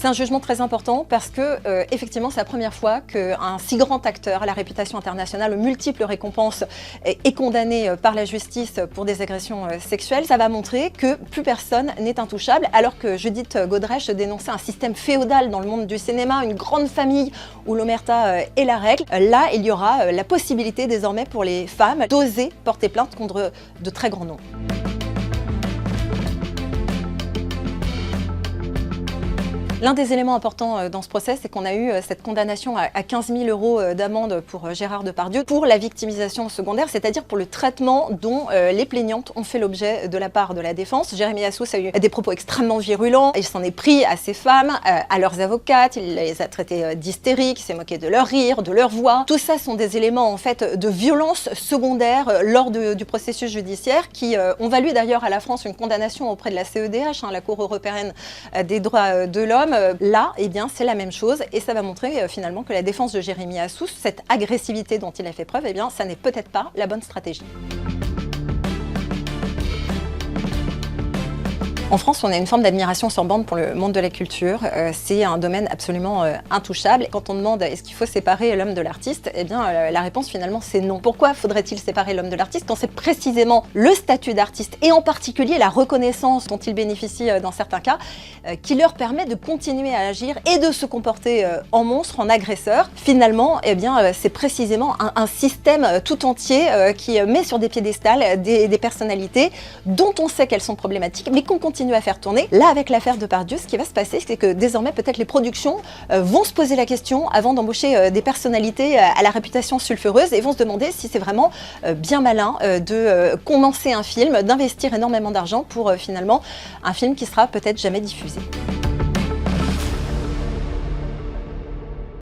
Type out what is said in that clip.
C'est un jugement très important parce que, effectivement, c'est la première fois qu'un si grand acteur à la réputation internationale, aux multiples récompenses, est condamné par la justice pour des agressions sexuelles. Ça va montrer que plus personne n'est intouchable, alors que Judith Godrèche dénonçait un système féodal dans le monde du cinéma, une grande famille où l'omerta est la règle. Là, il y aura la possibilité désormais pour les femmes d'oser porter plainte contre de très grands noms. L'un des éléments importants dans ce procès, c'est qu'on a eu cette condamnation à 15 000 € d'amende pour Gérard Depardieu pour la victimisation secondaire, c'est-à-dire pour le traitement dont les plaignantes ont fait l'objet de la part de la défense. Jérémy Assous a eu des propos extrêmement virulents, il s'en est pris à ces femmes, à leurs avocates, il les a traitées d'hystériques, il s'est moqué de leur rire, de leur voix. Tout ça sont des éléments en fait de violence secondaire lors du processus judiciaire qui ont valu d'ailleurs à la France une condamnation auprès de la CEDH, la Cour européenne des droits de l'homme. Là, eh bien, c'est la même chose et ça va montrer finalement que la défense de Jérémy Assous, cette agressivité dont il a fait preuve, eh bien, ça n'est peut-être pas la bonne stratégie. En France, on a une forme d'admiration sans borne pour le monde de la culture. C'est un domaine absolument intouchable. Quand on demande est-ce qu'il faut séparer l'homme de l'artiste, eh bien la réponse finalement c'est non. Pourquoi faudrait-il séparer l'homme de l'artiste quand c'est précisément le statut d'artiste et en particulier la reconnaissance dont ils bénéficient dans certains cas qui leur permet de continuer à agir et de se comporter en monstre, en agresseur. Finalement, eh bien c'est précisément un système tout entier qui met sur des piédestals des personnalités dont on sait qu'elles sont problématiques, mais qu'on continue à faire tourner. Là, avec l'affaire Depardieu, ce qui va se passer, c'est que désormais, peut-être les productions vont se poser la question avant d'embaucher des personnalités à la réputation sulfureuse et vont se demander si c'est vraiment bien malin de commencer un film, d'investir énormément d'argent pour finalement un film qui sera peut-être jamais diffusé.